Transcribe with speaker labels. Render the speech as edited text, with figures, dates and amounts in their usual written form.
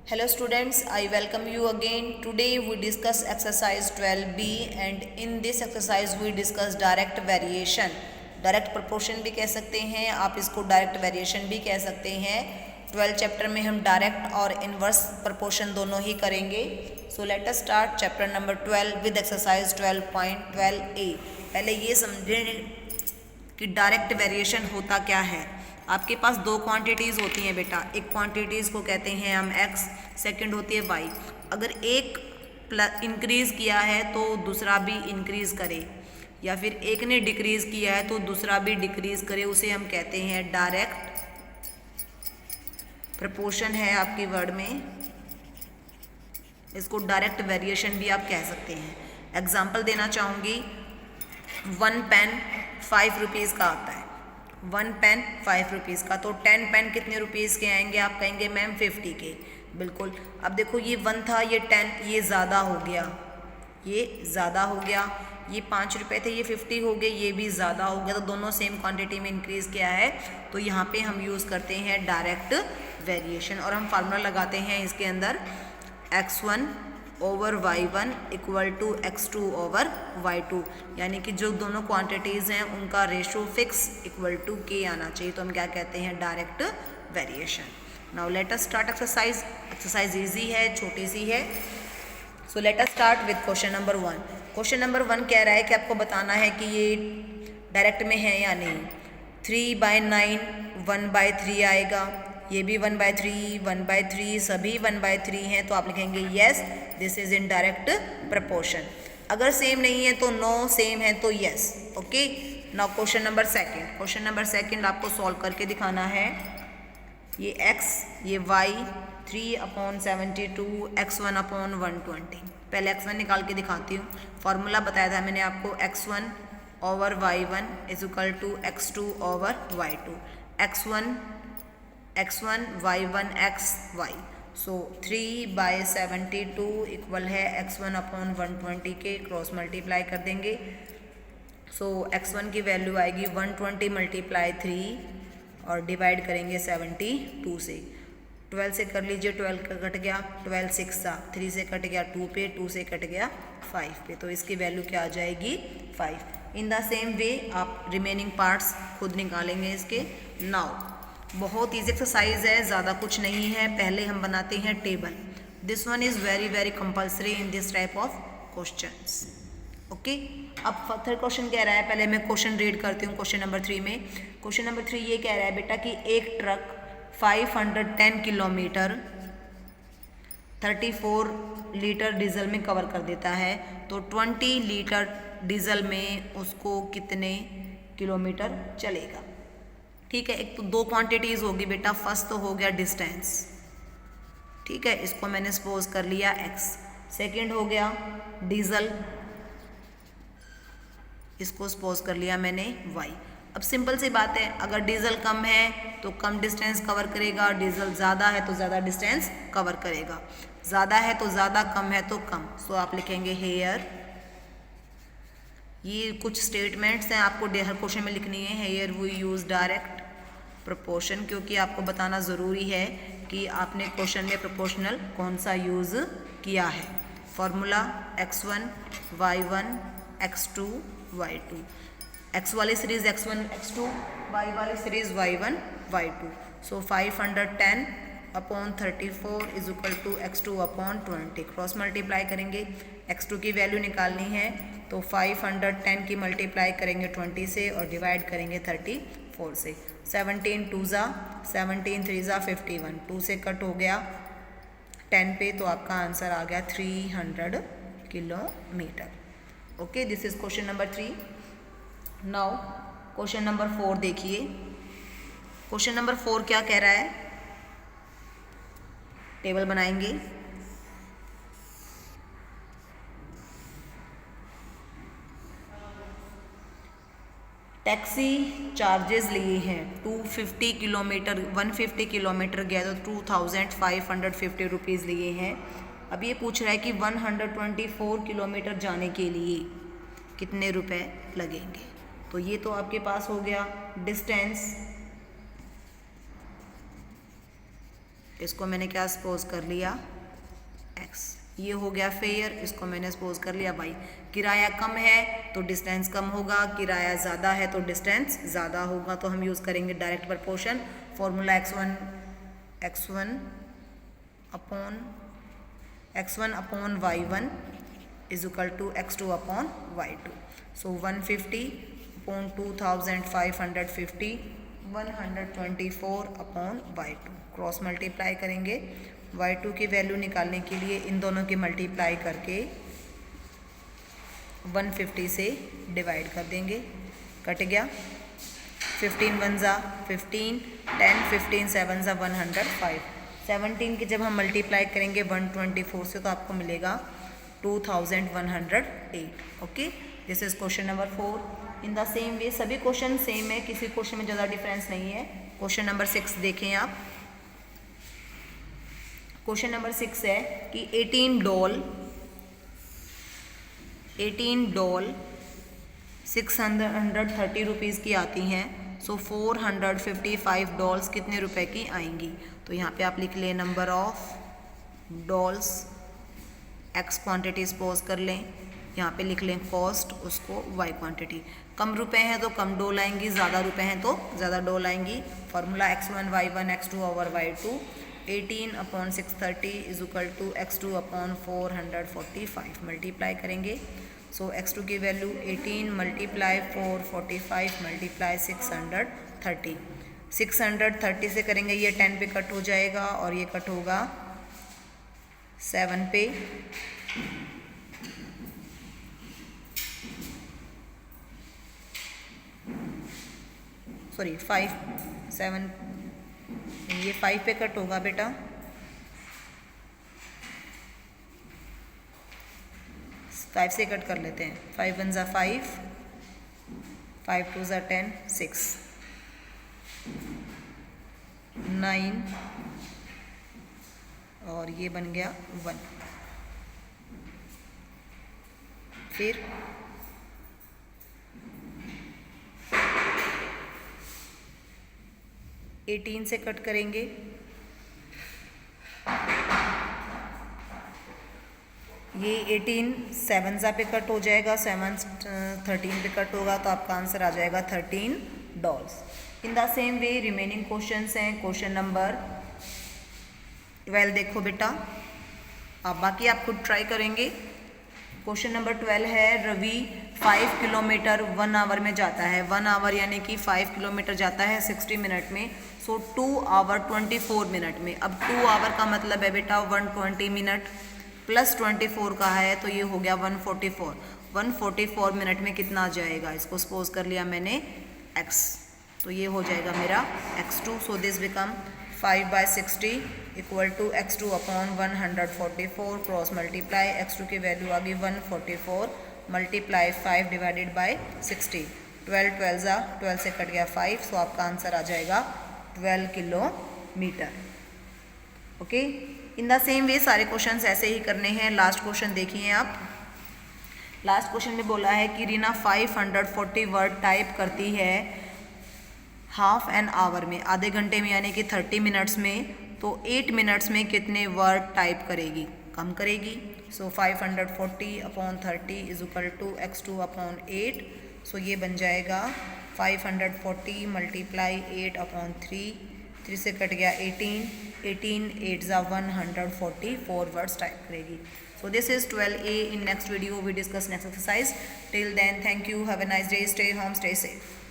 Speaker 1: Hello students, I welcome you again. Today we discuss exercise 12b and in this exercise we discuss direct variation. Direct proportion भी कह सकते हैं, आप इसको direct variation भी कह सकते हैं। 12 चैप्टर में हम डायरेक्ट और इनवर्स प्रोपोर्शन दोनों ही करेंगे। सो let us start chapter number 12 with exercise 12.12a। पहले ये समझें कि डायरेक्ट वेरिएशन होता क्या है। आपके पास दो क्वांटिटीज़ होती हैं बेटा, एक क्वांटिटीज़ को कहते हैं हम x, सेकंड होती है y। अगर एक इंक्रीज़ किया है तो दूसरा भी इंक्रीज़ करे, या फिर एक ने डिक्रीज़ किया है तो दूसरा भी डिक्रीज़ करे, उसे हम कहते हैं डायरेक्ट प्रपोर्शन है आपकी वर्ड में। इसको डायरेक्ट वेरिएशन भी आप कह सकते हैं। एग्जाम्पल देना चाहूँगी, 1 पेन 5 रुपीज़ का आता है। 1 पेन 5 रुपीज़ का, तो 10 पेन कितने रुपीज़ के आएंगे? आप कहेंगे मैम 50 के। बिल्कुल। अब देखो ये 1 था, ये 10, ये ज़्यादा हो गया, ये ज़्यादा हो गया। ये 5 रुपये थे, ये 50 हो गए, ये भी ज़्यादा हो गया। तो दोनों सेम क्वांटिटी में इंक्रीज़ किया है, तो यहाँ पे हम यूज़ करते हैं डायरेक्ट वेरिएशन। और हम फार्मूला लगाते हैं इसके अंदर, x1 over y1 equal to x2 over y2, यानी कि जो दोनों क्वांटिटीज़ हैं उनका ratio fix equal to k आना चाहिए। तो हम क्या कहते हैं? Direct variation. Now let us start exercise. Exercise easy है, छोटी सी है। So let us start with question number 1। Question number 1 कह रहा है कि आपको बताना है कि ये डायरेक्ट में है या नहीं। 3/9 1/3 आएगा, ये भी 1/3 1/3 सभी 1/3 हैं, तो आप लिखेंगे yes this is in direct proportion. अगर सेम नहीं है तो नो, सेम है तो yes. Okay. Now question number second. Question number second आपको सॉल्व करके दिखाना है। ये x, ये y, 3/72 x1/120। पहले x1 निकाल के दिखाती हूँ। फॉर्मूला बताया था मैंने आपको, x1 over y1 is equal to x2 over y2। x1 y1 xy, so 3/72 equal है x1/120 के, क्रॉस मल्टीप्लाई कर देंगे। सो x1 की वैल्यू आएगी 120 मल्टीप्लाई 3 और डिवाइड करेंगे 72 से। 12 से कर लीजिए, 12 का कट गया, 12 6 3 से कट गया 2 पे, 2 से कट गया 5 पे, तो इसकी वैल्यू क्या आ जाएगी? 5। इन द सेम वे आप रिमेनिंग पार्ट्स खुद निकालेंगे इसके। नाउ बहुत ईजी एक्सरसाइज है, ज़्यादा कुछ नहीं है। पहले हम बनाते हैं table. This one is very very compulsory in this type of questions. Okay. अब थर्ड क्वेश्चन कह रहा है, पहले मैं क्वेश्चन रीड करती हूँ। क्वेश्चन नंबर 3 में, क्वेश्चन नंबर 3 ये कह रहा है बेटा कि एक ट्रक 510 किलोमीटर 34 लीटर डीजल में कवर कर देता है, तो 20 लीटर डीजल में उसको कितने किलोमीटर चलेगा? ठीक है। एक तो दो क्वांटिटीज होगी बेटा। फर्स्ट तो हो गया डिस्टेंस, ठीक है, इसको मैंने सपोज कर लिया x। सेकंड हो गया डीजल, इसको सपोज कर लिया मैंने y। अब सिंपल सी बात है, अगर डीजल कम है तो कम डिस्टेंस कवर करेगा, डीजल ज़्यादा है तो ज़्यादा डिस्टेंस कवर करेगा, ज़्यादा है तो ज़्यादा, कम है तो कम। सो आप लिखेंगे हेयर। ये कुछ स्टेटमेंट्स हैं, आपको हर क्वेश्चन में लिखनी है। Here we use direct proportion, क्योंकि आपको बताना ज़रूरी है कि आपने क्वेश्चन में प्रोपोर्शनल कौन सा यूज़ किया है। Formula x1 y1 x2 y2, x वाली सीरीज़ x1 x2, y वाली series y1 y2। So 510/34 is equal to x2/20। Cross multiply करेंगे, x2 की वैल्यू निकालनी है, तो 510 की मल्टीप्लाई करेंगे 20 से और डिवाइड करेंगे 34 से। 17 2 17 3 51, 2 से कट हो गया 10 पे, तो आपका आंसर आ गया 300 kilometre. Okay, this is question number 3। Now question number 4 देखिए। क्वेश्चन नंबर 4 क्या कह रहा है? टेबल बनाएंगे। टैक्सी चार्जेस लिए हैं 250 किलोमीटर, 150 किलोमीटर गया तो 2550 रुपीज़ लिए हैं। अब ये पूछ रहा है कि 124 किलोमीटर जाने के लिए कितने रुपए लगेंगे। तो ये तो आपके पास हो गया डिस्टेंस इसको मैंने क्या सपोज कर लिया x। ये हो गया फेयर, इसको मैंने सपोज कर लिया y। किराया कम है तो डिस्टेंस कम होगा, किराया ज़्यादा है तो डिस्टेंस ज़्यादा होगा। तो हम यूज़ करेंगे direct proportion. Formula x1 upon y1 is equal to x2 upon y2। So 150 upon 2550 124 upon y2। Cross multiply करेंगे, y2 की वैल्यू निकालने के लिए इन दोनों की मल्टीप्लाई करके 150 से डिवाइड कर देंगे, कट गया। 15 1 ज़ा 15, 10 15 7 ज़ा 105। 17 की जब हम मल्टीप्लाई करेंगे 124 से तो आपको मिलेगा 2108। Okay, this is question number 4। In the same way सभी क्वेश्चन सेम है, किसी क्वेश्चन में ज़्यादा डिफरेंस नहीं है। क्वेश्चन नंबर 6 देखें आप। क्वेश्चन नंबर 6 है कि 18 डॉल 630 रुपीज़ की आती हैं। सो 455 डॉल्स कितने रुपए की आएंगी? तो यहाँ पे आप लिख लें number of dolls, x quantity suppose कर लें, यहाँ पे लिख लें कॉस्ट, उसको वाई क्वांटिटी। कम रुपए हैं तो कम डॉल आएंगी, ज़्यादा रुपए हैं तो ज़्यादा डॉल आएंगी। Formula x1 y1 x2 over y2। 18 upon 630 is equal to x2 upon 445। Multiply करेंगे, सो x2 की वैल्यू 18 मल्टीप्लाई 445 मल्टीप्लाई 630। 630 से करेंगे, ये 10 पे कट हो जाएगा और ये कट होगा 7 पे। सॉरी 5 7, ये 5 पे कट होगा बेटा। 5 से कट कर लेते हैं। 5 1 ज़ा 5, 5 2 ज़ा 10, 6 9 और ये बन गया 1। फिर 18 से कट करेंगे, ये 18 7 ज़ा पे कट हो जाएगा, 7 13 पे कट होगा, तो आपका आंसर आ जाएगा 13 dolls. In the same way remaining questions हैं। क्वेश्चन नंबर 12 देखो बेटा, आप बाकी आप खुद ट्राई करेंगे। क्वेश्चन नंबर 12 है, रवि 5 किलोमीटर 1 आवर में जाता है। 1 आवर यानी कि 5 किलोमीटर जाता है 60 मिनट में। सो 2 आवर 24 मिनट में। अब 2 आवर का मतलब है बेटा 120 मिनट प्लस 24 का है, तो ये हो गया 144। 144 मिनट में कितना आ जाएगा? इसको सपोज कर लिया मैंने x, तो ये हो जाएगा मेरा x2। So this become 5/60 equal to x2 upon 144। Cross multiply, x2 की वैल्यू आ गई 144 मल्टीप्लाई 5 डिवाइडेड बाय 60। 12 12 ज़ा 12 से कट गया 5, सो आपका आंसर आ जाएगा 12 kilometre. Okay, in the same way सारे क्वेश्चंस ऐसे ही करने हैं। लास्ट क्वेश्चन देखिए आप। लास्ट क्वेश्चन में बोला है कि रीना 540 वर्ड टाइप करती है हाफ एन आवर में, आधे घंटे में यानी कि 30 मिनट्स में, तो 8 मिनट्स में कितने वर्ड टाइप करेगी? कम करेगी। So 540 upon 30 is equal to x2 upon 8। So ये बन जाएगा 540 मल्टीप्लाई 8 अपॉन 3 से कट गया 18 8 ज़ा 144 वर्ड्स टाइप करेगी। So this is 12A. In next video we discuss next exercise. Till then, thank you. Have a nice day. Stay home. Stay safe.